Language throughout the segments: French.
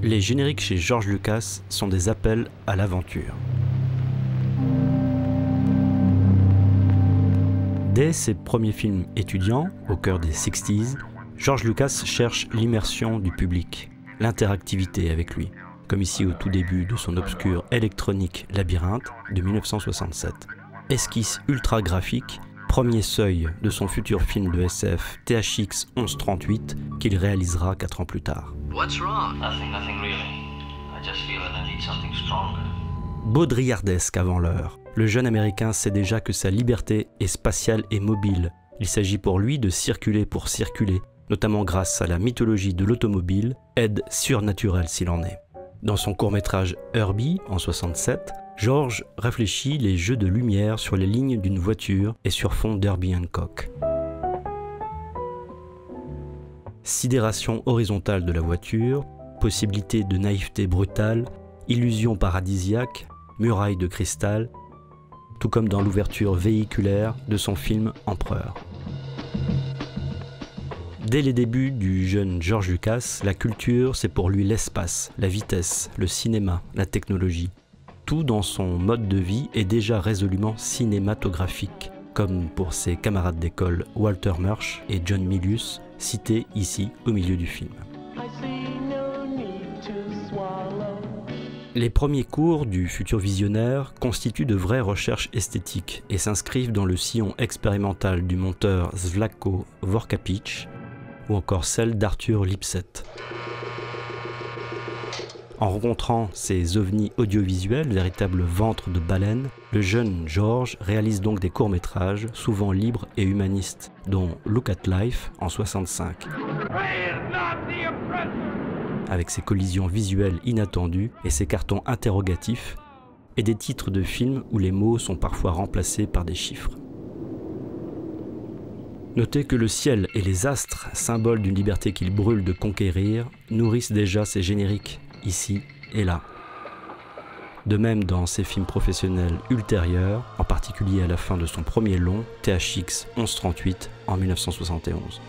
Les génériques chez George Lucas sont des appels à l'aventure. Dès ses premiers films étudiants, au cœur des 60s, George Lucas cherche l'immersion du public, l'interactivité avec lui, comme ici au tout début de son obscur électronique Labyrinthe de 1967. Esquisse ultra graphique, premier seuil de son futur film de SF THX 1138 qu'il réalisera 4 ans plus tard. What's wrong? Nothing really. I just feel that I need something stronger. Baudrillardesque avant l'heure, le jeune Américain sait déjà que sa liberté est spatiale et mobile. Il s'agit pour lui de circuler pour circuler, notamment grâce à la mythologie de l'automobile, aide surnaturelle s'il en est. Dans son court-métrage Herbie, en 67, George réfléchit les jeux de lumière sur les lignes d'une voiture et sur fond d'Herbie Hancock. Sidération horizontale de la voiture, possibilité de naïveté brutale, illusion paradisiaque, muraille de cristal, tout comme dans l'ouverture véhiculaire de son film Empereur. Dès les débuts du jeune George Lucas, la culture, c'est pour lui l'espace, la vitesse, le cinéma, la technologie. Tout dans son mode de vie est déjà résolument cinématographique, comme pour ses camarades d'école Walter Murch et John Milius, cités ici au milieu du film. Les premiers cours du futur visionnaire constituent de vraies recherches esthétiques et s'inscrivent dans le sillon expérimental du monteur Slavko Vorkapich ou encore celle d'Arthur Lipset. En rencontrant ces ovnis audiovisuels, véritables ventres de baleine, le jeune George réalise donc des courts-métrages, souvent libres et humanistes, dont Look at Life en 1965. Avec ses collisions visuelles inattendues et ses cartons interrogatifs, et des titres de films où les mots sont parfois remplacés par des chiffres. Notez que le ciel et les astres, symboles d'une liberté qu'il brûle de conquérir, nourrissent déjà ses génériques, ici et là. De même dans ses films professionnels ultérieurs, en particulier à la fin de son premier long, THX 1138 en 1971.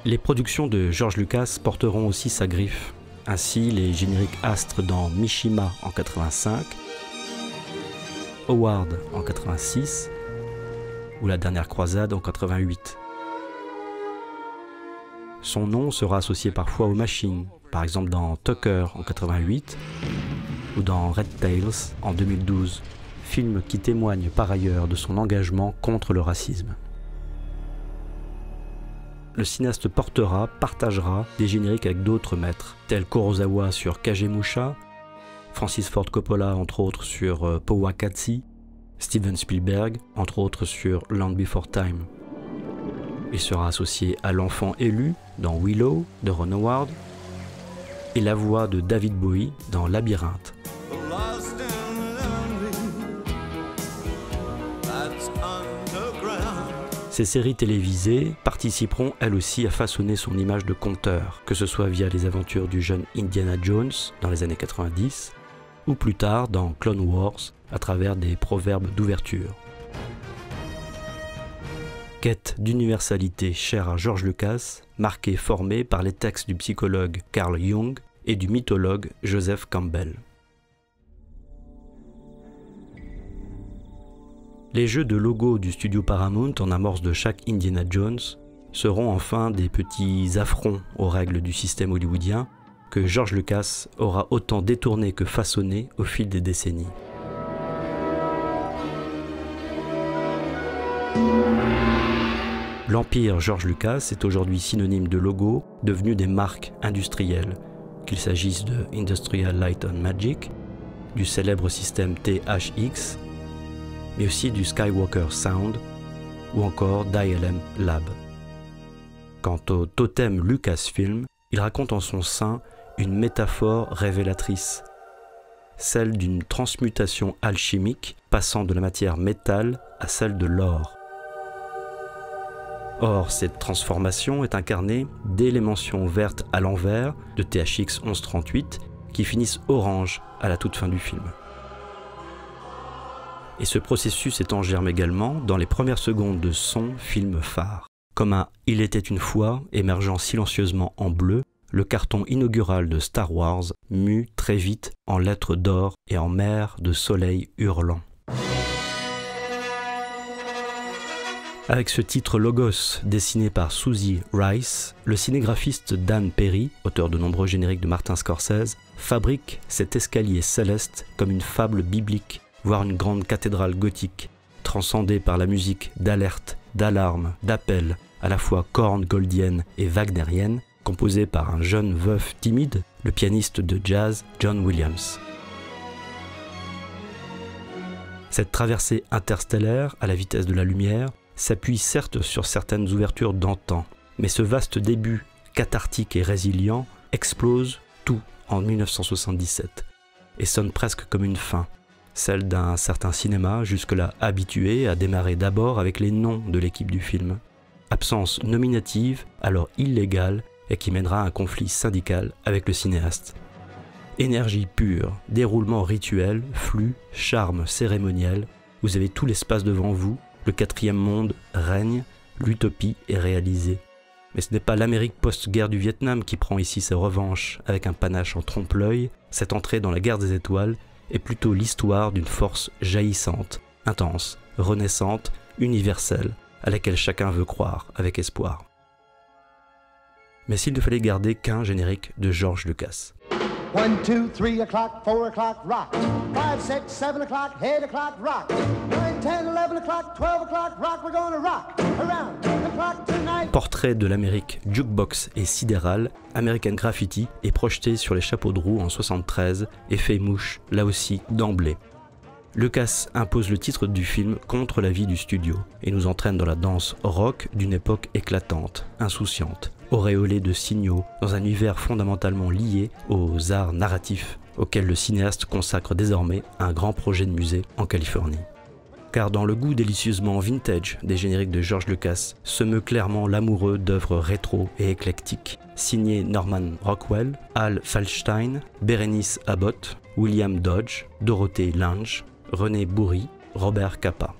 Les productions de George Lucas porteront aussi sa griffe. Ainsi, les génériques astres dans Mishima en 85, Howard en 86 ou La Dernière Croisade en 88. Son nom sera associé parfois aux machines, par exemple dans Tucker en 88 ou dans Red Tails en 2012, film qui témoigne par ailleurs de son engagement contre le racisme. Le cinéaste partagera des génériques avec d'autres maîtres, tels Kurosawa sur Kagemusha, Francis Ford Coppola entre autres sur Powakatsi, Steven Spielberg entre autres sur Land Before Time. Il sera associé à L'Enfant élu dans Willow de Ron Howard et la voix de David Bowie dans Labyrinthe. Ces séries télévisées participeront elles aussi à façonner son image de conteur, que ce soit via les aventures du jeune Indiana Jones dans les années 90 ou plus tard dans Clone Wars à travers des proverbes d'ouverture. Quête d'universalité chère à George Lucas, marquée et formée par les textes du psychologue Carl Jung et du mythologue Joseph Campbell. Les jeux de logo du studio Paramount en amorce de chaque Indiana Jones seront enfin des petits affronts aux règles du système hollywoodien que George Lucas aura autant détourné que façonné au fil des décennies. L'empire George Lucas est aujourd'hui synonyme de logos devenus des marques industrielles, qu'il s'agisse de Industrial Light and Magic, du célèbre système THX, mais aussi du Skywalker Sound ou encore d'ILM Lab. Quant au totem Lucasfilm, il raconte en son sein une métaphore révélatrice, celle d'une transmutation alchimique passant de la matière métal à celle de l'or. Or, cette transformation est incarnée dès les mentions vertes à l'envers de THX 1138 qui finissent orange à la toute fin du film. Et ce processus est en germe également dans les premières secondes de son film phare. Comme un « Il était une fois » émergeant silencieusement en bleu le carton inaugural de Star Wars mue très vite en lettres d'or et en mer de soleil hurlant. Avec ce titre Logos, dessiné par Susie Rice, le cinégraphiste Dan Perry, auteur de nombreux génériques de Martin Scorsese, fabrique cet escalier céleste comme une fable biblique, voire une grande cathédrale gothique, transcendée par la musique d'alerte, d'alarme, d'appel, à la fois korngoldienne et wagnérienne, composée par un jeune veuf timide, le pianiste de jazz John Williams. Cette traversée interstellaire, à la vitesse de la lumière, s'appuie certes sur certaines ouvertures d'antan, mais ce vaste début cathartique et résilient explose tout en 1977 et sonne presque comme une fin, celle d'un certain cinéma jusque-là habitué à démarrer d'abord avec les noms de l'équipe du film. Absence nominative, alors illégale, et qui mènera à un conflit syndical avec le cinéaste. Énergie pure, déroulement rituel, flux, charme cérémoniel, vous avez tout l'espace devant vous, le quatrième monde règne, l'utopie est réalisée. Mais ce n'est pas l'Amérique post-guerre du Vietnam qui prend ici sa revanche avec un panache en trompe-l'œil, cette entrée dans la guerre des étoiles est plutôt l'histoire d'une force jaillissante, intense, renaissante, universelle, à laquelle chacun veut croire avec espoir. Mais s'il ne fallait garder qu'un générique de George Lucas. 1, 2, 3 o'clock, 4 o'clock, rock. 5, 6, 7 o'clock, 8 o'clock, rock. 9, 10, 11 o'clock, 12 o'clock, rock. We're gonna rock around the clock tonight. Portrait de l'Amérique jukebox et sidéral, American Graffiti est projeté sur les chapeaux de roue en 73 et fait mouche, là aussi, d'emblée. Lucas impose le titre du film contre la vie du studio et nous entraîne dans la danse rock d'une époque éclatante, insouciante, auréolée de signaux, dans un univers fondamentalement lié aux arts narratifs auxquels le cinéaste consacre désormais un grand projet de musée en Californie. Car dans le goût délicieusement vintage des génériques de George Lucas se meut clairement l'amoureux d'œuvres rétro et éclectiques, signés Norman Rockwell, Hal Feldstein, Berenice Abbott, William Dodge, Dorothée Lange, René Bourri, Robert Capa.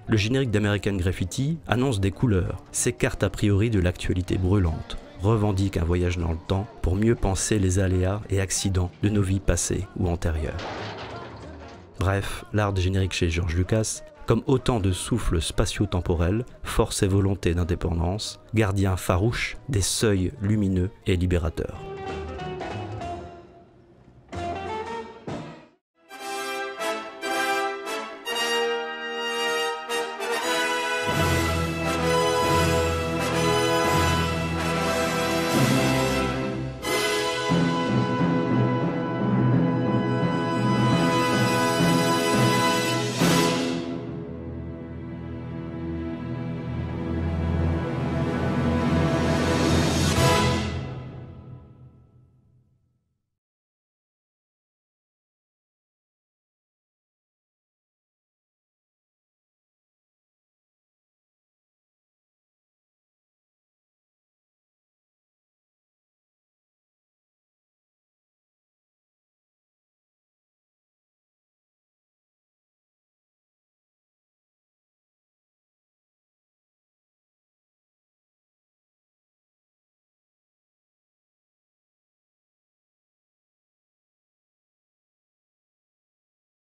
Le générique d'American Graffiti annonce des couleurs, s'écarte a priori de l'actualité brûlante, revendique un voyage dans le temps pour mieux penser les aléas et accidents de nos vies passées ou antérieures. Bref, l'art des génériques chez George Lucas, comme autant de souffles spatio-temporels, force et volonté d'indépendance, gardien farouche des seuils lumineux et libérateurs.